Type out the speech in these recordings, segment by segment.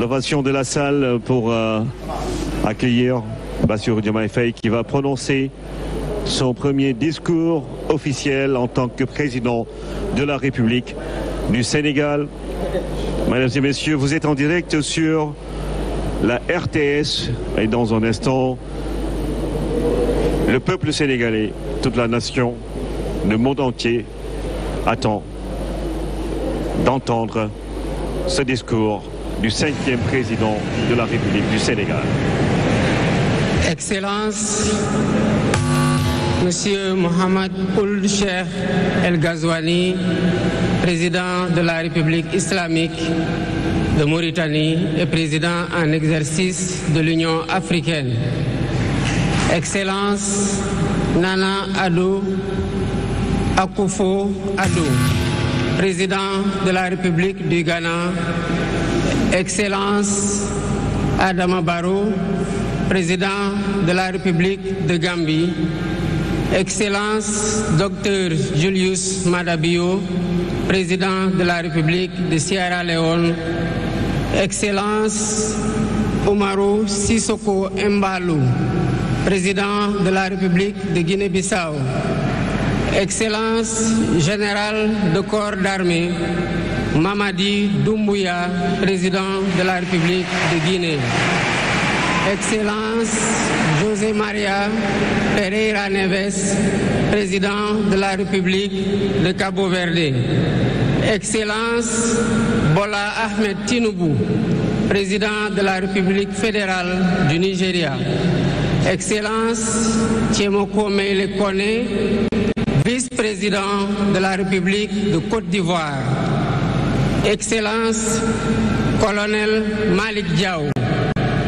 L'ovation de la salle pour accueillir Bassirou Diomaye Faye qui va prononcer son premier discours officiel en tant que président de la République du Sénégal. Mesdames et messieurs, vous êtes en direct sur la RTS et dans un instant, le peuple sénégalais, toute la nation, le monde entier attend d'entendre ce discours du 5e président de la République du Sénégal. Excellence, Monsieur Mohamed Ould Cheikh El Ghazouani, président de la République islamique de Mauritanie et président en exercice de l'Union africaine. Excellence, Nana Addo Akufo-Addo, président de la République du Ghana. Excellence, Adama Barrow, président de la République de Gambie. Excellence, Dr Julius Maada Bio, président de la République de Sierra Leone. Excellence, Umaru Sissoko Embalou, président de la République de Guinée-Bissau. Excellence, général de corps d'armée, Mamadi Doumbouya, président de la République de Guinée. Excellence, José Maria Pereira Neves, président de la République de Cabo Verde. Excellence, Bola Ahmed Tinubu, président de la République fédérale du Nigeria. Excellence, Thiemoko Meïle Koné, vice-président de la République de Côte d'Ivoire. Excellence, colonel Malik Diaw,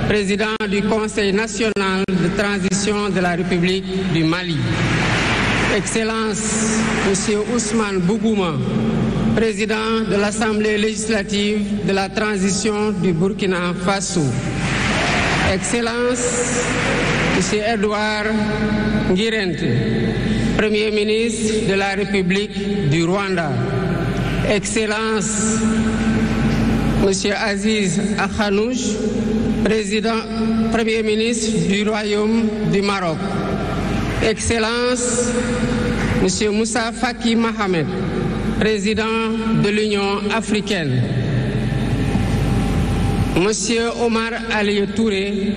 président du Conseil national de transition de la République du Mali. Excellence, Monsieur Ousmane Bougouma, président de l'Assemblée législative de la transition du Burkina Faso. Excellence, Monsieur Edouard Ngirente, Premier ministre de la République du Rwanda. Excellence, Monsieur Aziz Akhanouch, Premier ministre du Royaume du Maroc. Excellence, Monsieur Moussa Faki Mohamed, président de l'Union africaine. Monsieur Omar Ali Touré,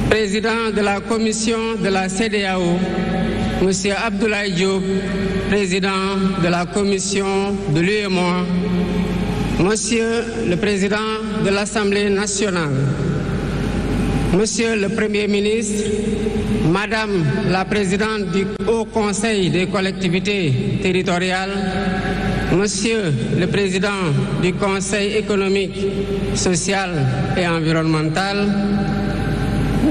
président de la commission de la CEDEAO. Monsieur Abdoulaye Diop, président de la commission de l'UEMOA. Monsieur le président de l'Assemblée nationale. Monsieur le Premier ministre, Madame la présidente du Haut Conseil des collectivités territoriales, Monsieur le président du Conseil économique, social et environnemental,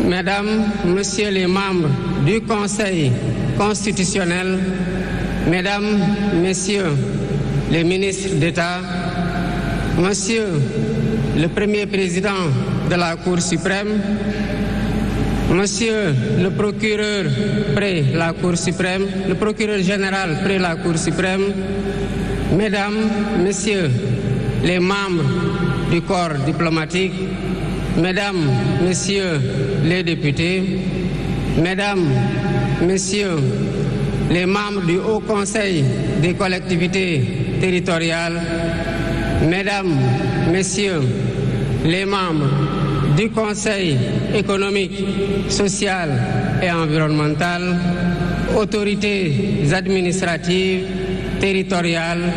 Mesdames, Messieurs les membres du Conseil constitutionnel, Mesdames, Messieurs les ministres d'État, Monsieur le Premier président de la Cour suprême, Monsieur le procureur près la Cour suprême, le procureur général près la Cour suprême, Mesdames, Messieurs les membres du corps diplomatique, Mesdames, Messieurs les députés, Mesdames, Messieurs les membres du Haut Conseil des collectivités territoriales, Mesdames, Messieurs les membres du Conseil économique, social et environnemental, autorités administratives, territoriales,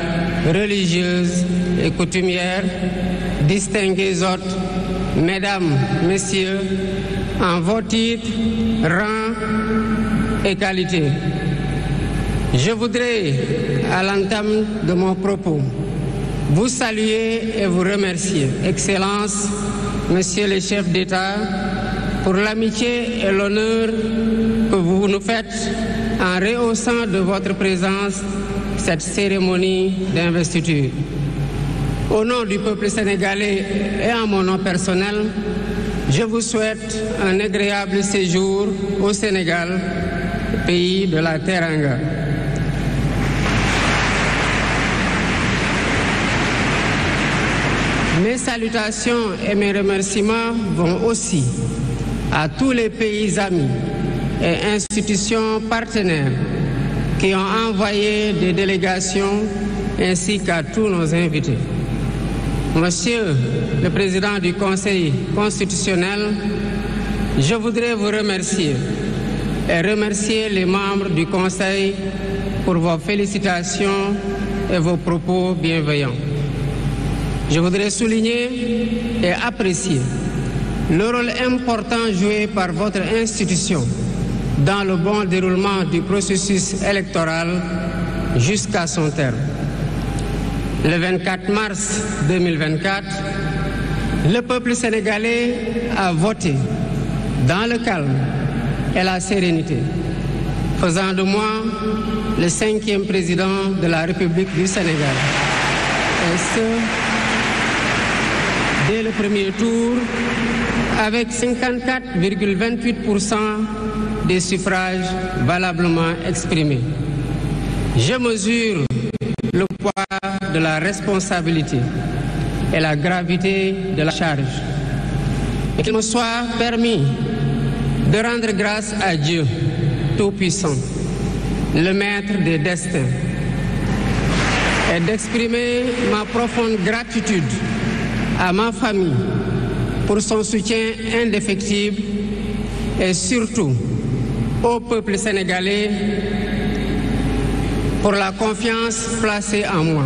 religieuses et coutumières, distingués hôtes, Mesdames, Messieurs, en vos titres, rangs et qualités. Je voudrais, à l'entame de mon propos, vous saluer et vous remercier, Excellences, Messieurs les chefs d'État, pour l'amitié et l'honneur que vous nous faites en rehaussant de votre présence cette cérémonie d'investiture. Au nom du peuple sénégalais et en mon nom personnel, je vous souhaite un agréable séjour au Sénégal, pays de la Teranga. Mes salutations et mes remerciements vont aussi à tous les pays amis et institutions partenaires qui ont envoyé des délégations ainsi qu'à tous nos invités. Monsieur le Président du Conseil constitutionnel, je voudrais vous remercier et remercier les membres du Conseil pour vos félicitations et vos propos bienveillants. Je voudrais souligner et apprécier le rôle important joué par votre institution dans le bon déroulement du processus électoral jusqu'à son terme. Le 24 mars 2024, le peuple sénégalais a voté dans le calme et la sérénité, faisant de moi le 5e président de la République du Sénégal. Et ce, dès le premier tour, avec 54,28% des suffrages valablement exprimés. Je mesure le poids de la responsabilité et la gravité de la charge. Et qu'il me soit permis de rendre grâce à Dieu Tout-Puissant, le Maître des destins, et d'exprimer ma profonde gratitude à ma famille pour son soutien indéfectible et surtout au peuple sénégalais pour la confiance placée en moi.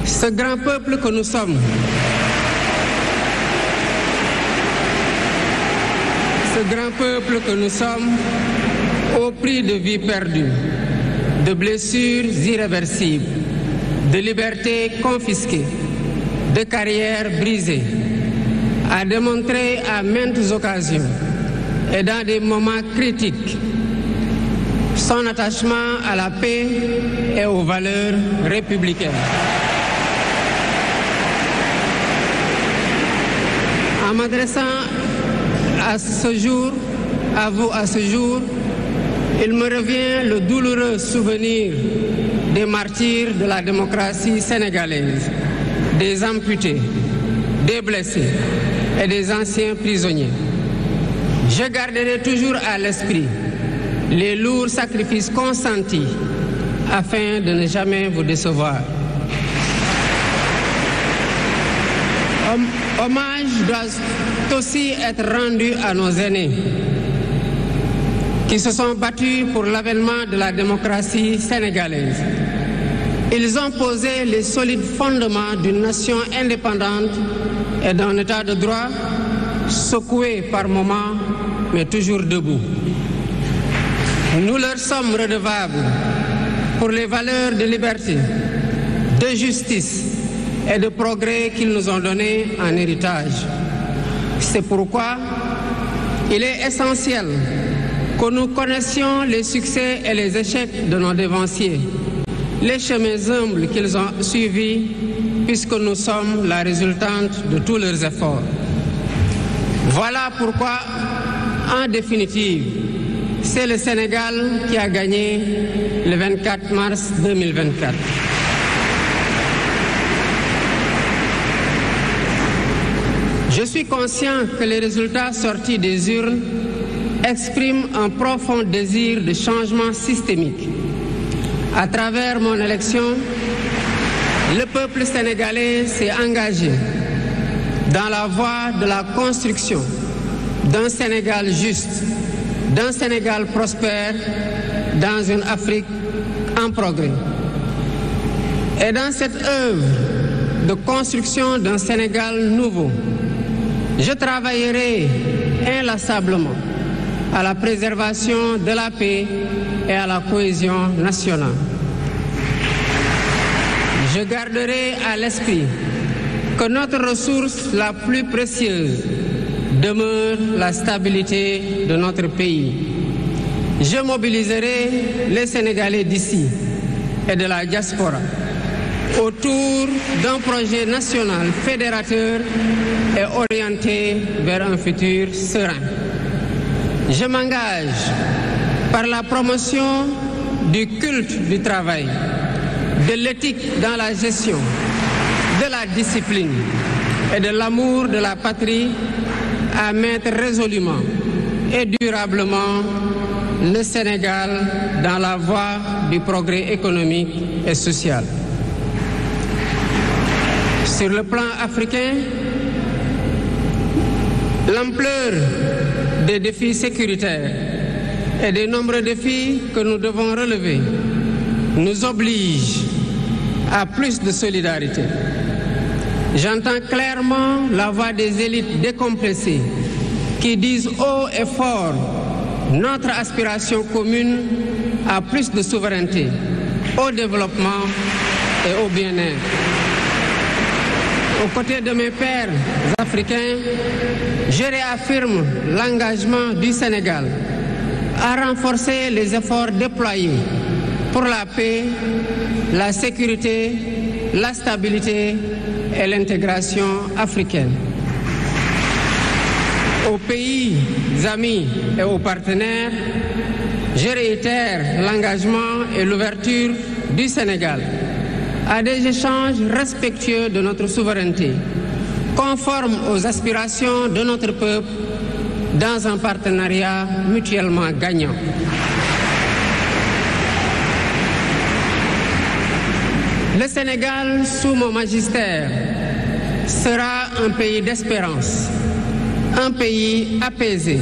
Ce grand peuple que nous sommes, au prix de vies perdues, de blessures irréversibles, de libertés confisquées, de carrières brisées, a démontré à maintes occasions et dans des moments critiques son attachement à la paix et aux valeurs républicaines. En m'adressant à ce jour, il me revient le douloureux souvenir des martyrs de la démocratie sénégalaise, des amputés, des blessés et des anciens prisonniers. Je garderai toujours à l'esprit les lourds sacrifices consentis afin de ne jamais vous décevoir. Hommage doit aussi être rendu à nos aînés qui se sont battus pour l'avènement de la démocratie sénégalaise. Ils ont posé les solides fondements d'une nation indépendante et d'un état de droit secoué par moments, mais toujours debout. Nous leur sommes redevables pour les valeurs de liberté, de justice et de progrès qu'ils nous ont données en héritage. C'est pourquoi il est essentiel que nous connaissions les succès et les échecs de nos dévanciers, les chemins humbles qu'ils ont suivis, puisque nous sommes la résultante de tous leurs efforts. Voilà pourquoi, en définitive, c'est le Sénégal qui a gagné le 24 mars 2024. Je suis conscient que les résultats sortis des urnes expriment un profond désir de changement systémique. À travers mon élection, le peuple sénégalais s'est engagé dans la voie de la construction d'un Sénégal juste, d'un Sénégal prospère, dans une Afrique en progrès. Et dans cette œuvre de construction d'un Sénégal nouveau, je travaillerai inlassablement à la préservation de la paix et à la cohésion nationale. Je garderai à l'esprit que notre ressource la plus précieuse demeure la stabilité de notre pays. Je mobiliserai les Sénégalais d'ici et de la diaspora autour d'un projet national fédérateur et orienté vers un futur serein. Je m'engage par la promotion du culte du travail, de l'éthique dans la gestion de la discipline et de l'amour de la patrie à mettre résolument et durablement le Sénégal dans la voie du progrès économique et social. Sur le plan africain, l'ampleur des défis sécuritaires et des nombreux défis que nous devons relever nous oblige à plus de solidarité. J'entends clairement la voix des élites décomplexées qui disent haut et fort notre aspiration commune à plus de souveraineté, au développement et au bien-être. Aux côtés de mes pairs africains, je réaffirme l'engagement du Sénégal à renforcer les efforts déployés pour la paix, la sécurité, la stabilité et l'intégration africaine. Aux pays amis et aux partenaires, je réitère l'engagement et l'ouverture du Sénégal à des échanges respectueux de notre souveraineté, conformes aux aspirations de notre peuple, dans un partenariat mutuellement gagnant. Le Sénégal, sous mon magistère, sera un pays d'espérance, un pays apaisé,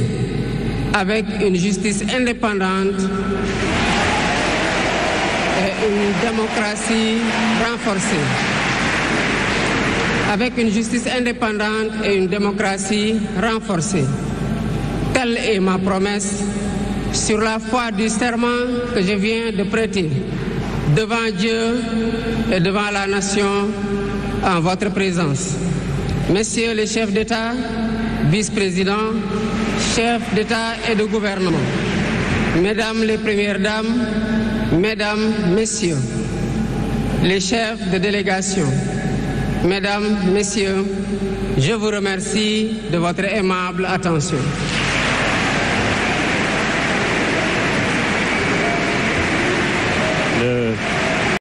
avec une justice indépendante et une démocratie renforcée. Avec une justice indépendante et une démocratie renforcée. Telle est ma promesse sur la foi du serment que je viens de prêter devant Dieu et devant la nation en votre présence. Messieurs les chefs d'État, vice-présidents, chefs d'État et de gouvernement, mesdames les premières dames, mesdames, messieurs, les chefs de délégation, mesdames, messieurs, je vous remercie de votre aimable attention. Le